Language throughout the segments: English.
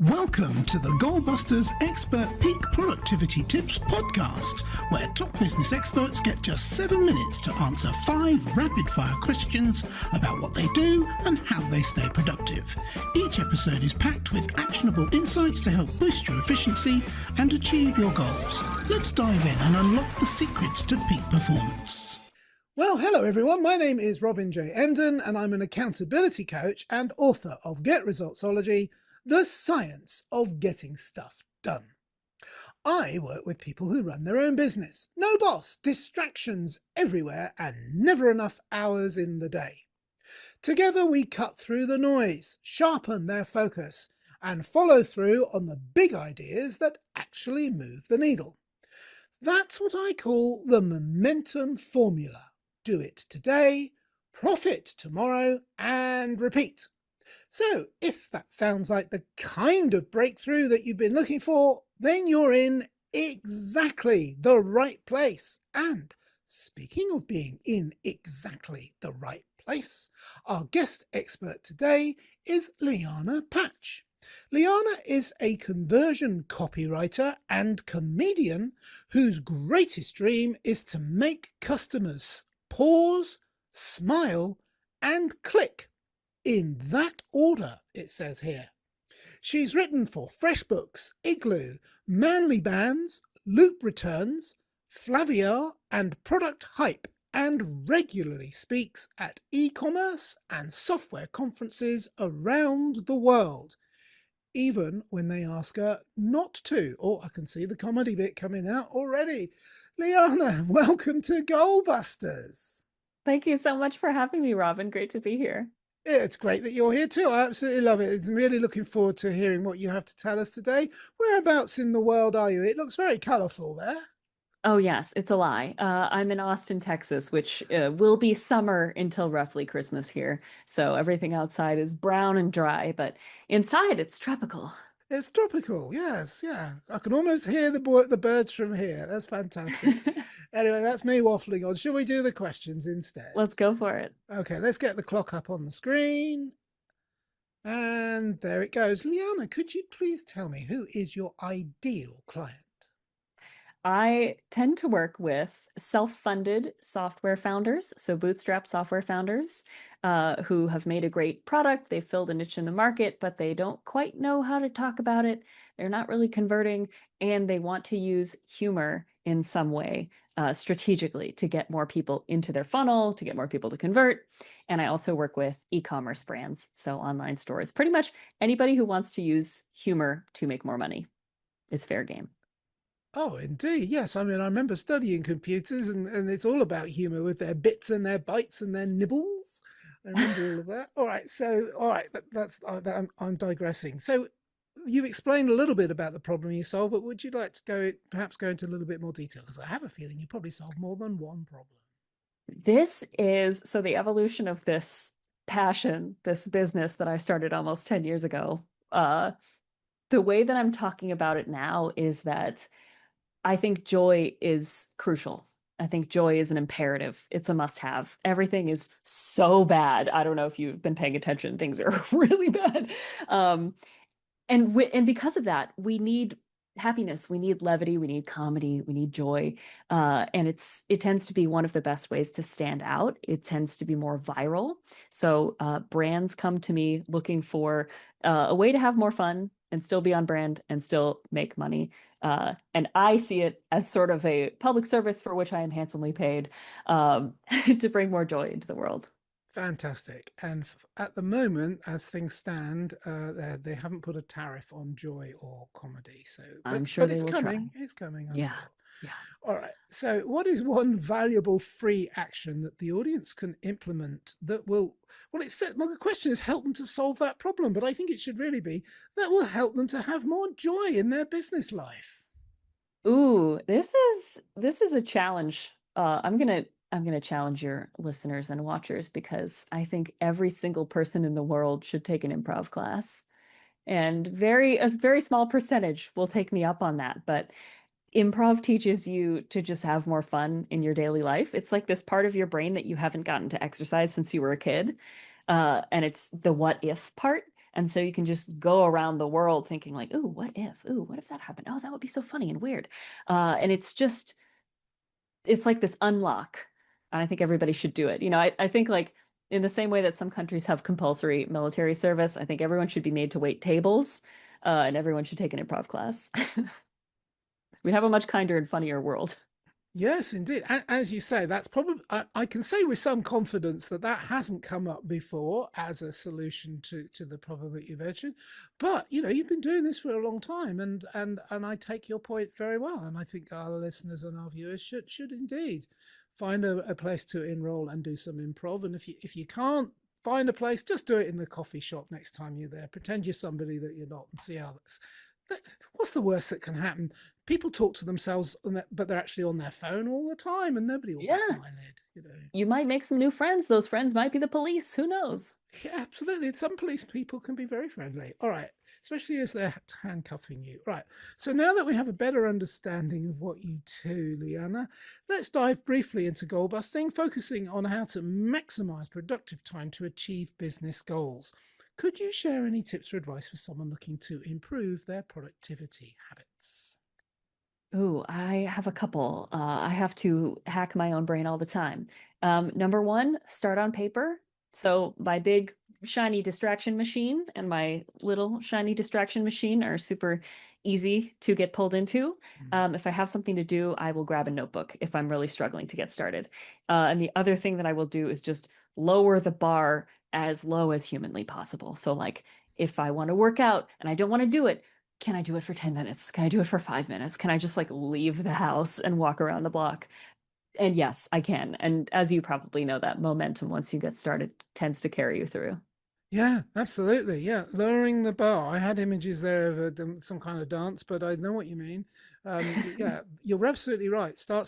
Welcome to the Goalbusters Expert Peak Productivity Tips podcast, where top business experts get just 7 minutes to answer 5 rapid-fire questions about what they do and how they stay productive. Each episode is packed with actionable insights to help boost your efficiency and achieve your goals. Let's dive in and unlock the secrets to peak performance. Well, hello everyone. My name is Robin J. Emden, and I'm an accountability coach and author of Get Resultsology, the science of getting stuff done. I work with people who run their own business. No boss, distractions everywhere, and never enough hours in the day. Together we cut through the noise, sharpen their focus, and follow through on the big ideas that actually move the needle. That's what I call the momentum formula. Do it today, profit tomorrow, and repeat. So, if that sounds like the kind of breakthrough that you've been looking for, then you're in exactly the right place. And speaking of being in exactly the right place, our guest expert today is Lianna Patch. Lianna is a conversion copywriter and comedian whose greatest dream is to make customers pause, smile, and click. In that order, it says here. She's written for FreshBooks, Igloo, Manly Bands, Loop Returns, Flaviar, and Product Hype, and regularly speaks at eCommerce and software conferences around the world, even when they ask her not to. Oh, I can see the comedy bit coming out already. Lianna, welcome to Goalbusters. Thank you so much for having me, Robin. Great to be here. Yeah, it's great that you're here too. I absolutely love it. I'm really looking forward to hearing what you have to tell us today. Whereabouts in the world are you? It looks very colourful there. Oh, yes, it's a lie. I'm in Austin, Texas, which will be summer until roughly Christmas here. So everything outside is brown and dry, but inside it's tropical. It's tropical, yes, yeah. I can almost hear the birds from here. That's fantastic. Anyway, that's me waffling on. Shall we do the questions instead? Let's go for it. Okay, let's get the clock up on the screen. And there it goes. Lianna, could you please tell me who is your ideal client? I tend to work with self-funded software founders, so bootstrap software founders who have made a great product. They've filled a niche in the market, but they don't quite know how to talk about it. They're not really converting, and they want to use humor in some way strategically to get more people into their funnel, to get more people to convert. And I also work with e-commerce brands, so online stores. Pretty much anybody who wants to use humor to make more money is fair game. Oh, indeed. Yes. I mean, I remember studying computers and it's all about humor with their bits and their bytes and their nibbles. I remember all of that. All right. So, all right. I'm digressing. So you've explained a little bit about the problem you solve, but would you like to perhaps go into a little bit more detail? Because I have a feeling you probably solved more than one problem. This is the evolution of this passion, this business that I started almost 10 years ago. The way that I'm talking about it now is that I think joy is crucial. I think joy is an imperative. It's a must-have. Everything is so bad. I don't know if you've been paying attention. Things are really bad. And because of that, we need happiness. We need levity. We need comedy. We need joy. And it tends to be one of the best ways to stand out. It tends to be more viral. So brands come to me looking for a way to have more fun and still be on brand and still make money. And I see it as sort of a public service for which I am handsomely paid to bring more joy into the world. Fantastic. And at the moment, as things stand, they haven't put a tariff on joy or comedy. So I'm sure they it's will coming. try. It's coming. I'm Yeah. sure. Yeah. All right. So what is one valuable free action that the audience can implement that will, well, the question is help them to solve that problem, but I think it should really be that will help them to have more joy in their business life. Ooh, this is a challenge. I'm gonna challenge your listeners and watchers because I think every single person in the world should take an improv class. And a very small percentage will take me up on that. But improv teaches you to just have more fun in your daily life. It's like this part of your brain that you haven't gotten to exercise since you were a kid. And it's the what if part. And so you can just go around the world thinking like, ooh, what if? Ooh, what if that happened? Oh, that would be so funny and weird. And it's like this unlock. And I think everybody should do it. I think like in the same way that some countries have compulsory military service, I think everyone should be made to wait tables, and everyone should take an improv class. We'd have a much kinder and funnier world. Yes, indeed. As you say, that's probably, I can say with some confidence that that hasn't come up before as a solution to the problem that you mentioned. But, you've been doing this for a long time, and I take your point very well. And I think our listeners and our viewers should indeed find a place to enroll and do some improv. And if you can't find a place, just do it in the coffee shop next time you're there. Pretend you're somebody that you're not and see how that's. What's the worst that can happen? People talk to themselves, but they're actually on their phone all the time, and nobody will bat Yeah. an eyelid. You might make some new friends. Those friends might be the police. Who knows? Yeah, absolutely. Some police people can be very friendly. All right, especially as they're handcuffing you. Right. So now that we have a better understanding of what you do, Lianna, let's dive briefly into goal busting, focusing on how to maximize productive time to achieve business goals. Could you share any tips or advice for someone looking to improve their productivity habits? Ooh, I have a couple. I have to hack my own brain all the time. Number one, start on paper. So my big shiny distraction machine and my little shiny distraction machine are super easy to get pulled into. If I have something to do, I will grab a notebook if I'm really struggling to get started. And the other thing that I will do is just lower the bar as low as humanly possible. So like if I want to work out and I don't want to do it, can I do it for 10 minutes? Can I do it for 5 minutes? Can I just like leave the house and walk around the block? And yes, I can. And as you probably know, that momentum once you get started tends to carry you through. Yeah, absolutely. Yeah, lowering the bar. I had images there of some kind of dance, but I know what you mean. Yeah, you're absolutely right. Start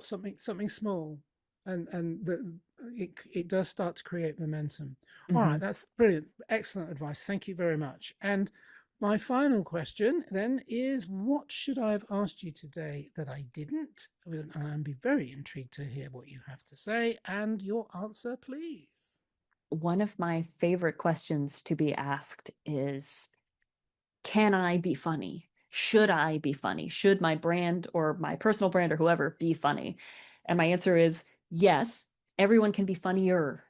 something small, and it does start to create momentum. All right, Mhm. that's brilliant. Excellent advice. Thank you very much. And my final question then is, what should I have asked you today that I didn't? I'd be very intrigued to hear what you have to say and your answer, please. One of my favorite questions to be asked is, can I be funny? Should I be funny? Should my brand or my personal brand or whoever be funny? And my answer is yes, everyone can be funnier.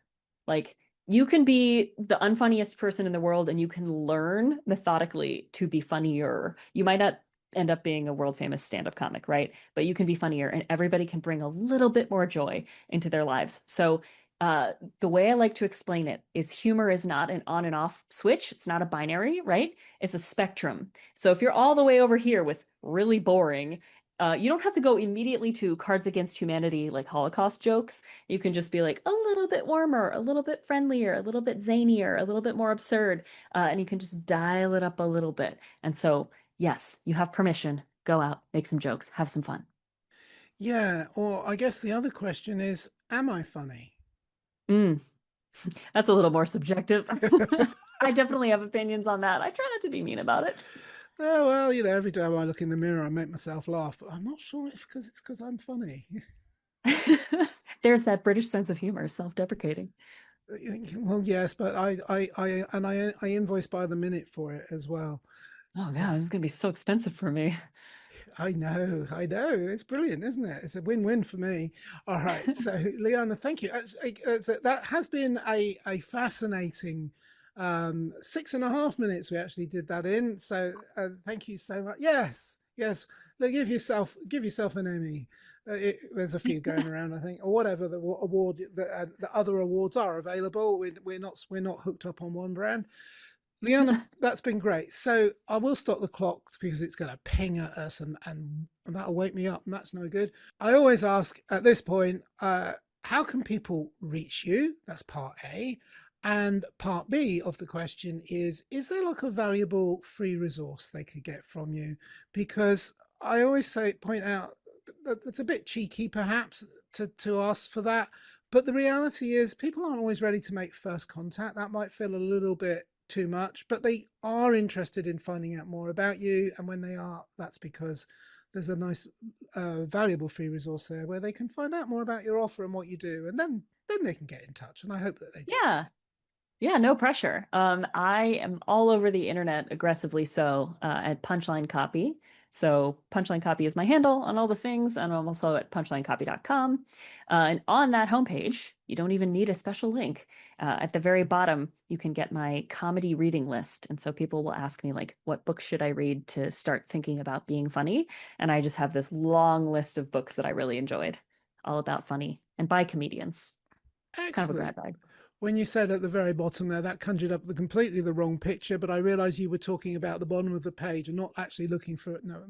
Like you can be the unfunniest person in the world and you can learn methodically to be funnier. You might not end up being a world famous stand-up comic, right? But you can be funnier and everybody can bring a little bit more joy into their lives. So uh, the way I like to explain it is humor is not an on and off switch. It's not a binary, right? It's a spectrum. So if you're all the way over here with really boring, you don't have to go immediately to Cards Against Humanity, like Holocaust jokes. You can just be like a little bit warmer, a little bit friendlier, a little bit zanier, a little bit more absurd, and you can just dial it up a little bit. And so, yes, you have permission. Go out, make some jokes, have some fun. Yeah, or I guess the other question is, am I funny? Mm, that's a little more subjective. I definitely have opinions on that. I try not to be mean about it. Oh, well, every time I look in the mirror, I make myself laugh, but I'm not sure if it's because I'm funny. There's that British sense of humor, self-deprecating. Well, yes, but I invoice by the minute for it as well. Oh So God, this is gonna be so expensive for me. I know. It's brilliant, isn't it? It's a win-win for me. All right, so Lianna, thank you. That has been a fascinating 6.5 minutes. We actually did that in. So thank you so much. Yes, yes. Look, give yourself an Emmy. There's a few going around, I think, or whatever the award. The other awards are available. We're not hooked up on one brand. Lianna, that's been great. So I will stop the clock because it's going to ping at us and that'll wake me up, and that's no good. I always ask at this point, how can people reach you? That's part A. And part B of the question is there like a valuable free resource they could get from you? Because I always point out that it's a bit cheeky perhaps to ask for that. But the reality is people aren't always ready to make first contact. That might feel a little bit too much, but they are interested in finding out more about you. And when they are, that's because there's a nice, valuable free resource there where they can find out more about your offer and what you do, and then they can get in touch. And I hope that they do. Yeah. Yeah, no pressure. I am all over the internet aggressively so at Punchline Copy. So Punchline Copy is my handle on all the things, and I'm also at punchlinecopy.com. And on that homepage, you don't even need a special link. At the very bottom, you can get my comedy reading list. And so people will ask me, like, what books should I read to start thinking about being funny? And I just have this long list of books that I really enjoyed, all about funny and by comedians. Kind of a grab Excellent. bag. When you said at the very bottom there, that conjured up completely the wrong picture, but I realized you were talking about the bottom of the page and not actually looking for it. No,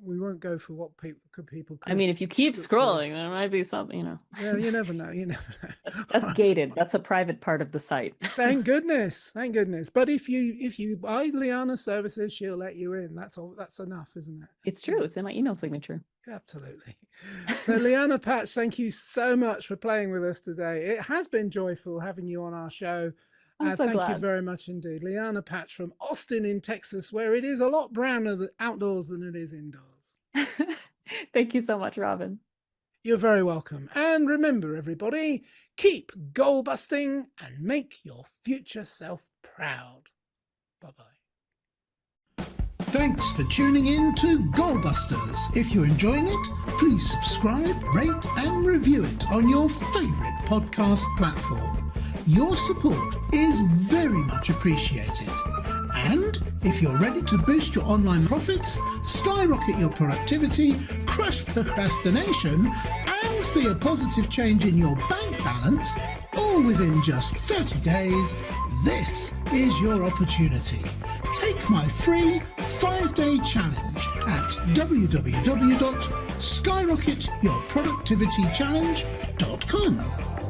we won't go for what people could. I mean, if you keep look for. scrolling, there might be something, you know. Yeah, you never know. You never know. That's gated. That's a private part of the site. Thank goodness. Thank goodness. But if you buy Lianna's services, she'll let you in. That's all. That's enough, isn't it? It's true. It's in my email signature. Absolutely. So Lianna Patch, thank you so much for playing with us today. It has been joyful having you on our show. I'm so Thank you glad. very much indeed. Lianna Patch from Austin in Texas, where it is a lot browner outdoors than it is indoors. Thank you so much, Robin. You're very welcome. And remember, everybody, keep goal busting and make your future self proud. Bye-bye. Thanks for tuning in to Goalbusters. If you're enjoying it, please subscribe, rate and review it on your favourite podcast platform. Your support is very much appreciated. And if you're ready to boost your online profits, skyrocket your productivity, crush procrastination, and see a positive change in your bank balance, all within just 30 days, this is your opportunity. Take my free 5-day challenge at www.skyrocketyourproductivitychallenge.com.